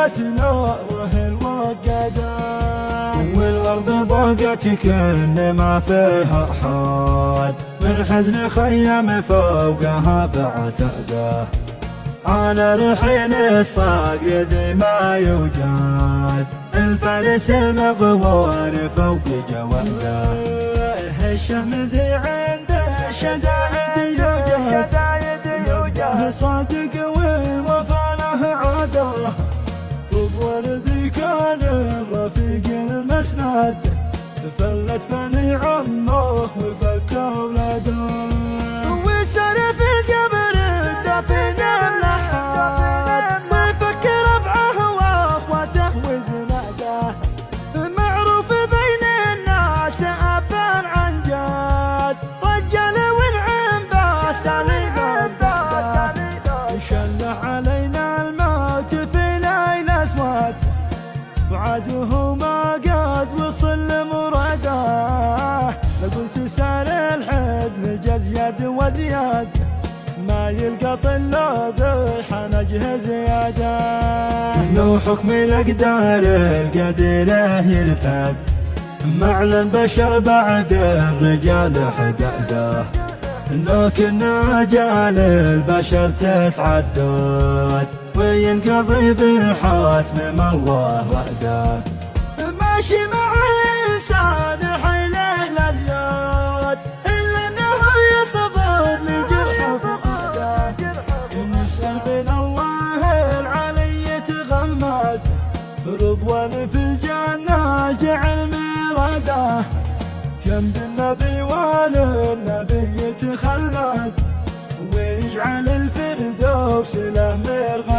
ذات ناره الوقدة، والأرض ضاقت كأن ما فيها أحد، من حزن خيم فوقها بعتقده، على رحيل الصقر ذي ما يوجد، الفارس المغوار فوق جوده، الشهم ذي عند الشدائد يوجد، نبجه صادق والوفا له عاده، رضوان ذي كان الرفيق المسند، فلت بني عمه وفك اولاده، وسر في القبر الدفن ملحد، وفك ربعه واخوته وزناده، معروف بين الناس ابا عن جد، رجل ونعم باساليب البغداد، شله علينا الموت في ليل اسود، وعده ما قد وصل لمراده، لقلت سال الحزن جزيد وزياد، ما يلقط الا ذبح نجه زياده، لو حكم الاقدار القديره يرتد، معلى البشر بعد الرجال حداده، لكن اجال البشر تتعدد، وينقضي بالحتم ما الله وعده، ماشي مع الانسان حيله لليد، الا انه يصبر لجرح فؤاده، نسأل من الله العلي يتغمد، رضوان في الجنة جعل مراده، جنب النبي والنبي يتخلد، ويجعل الفردوس له مرغد.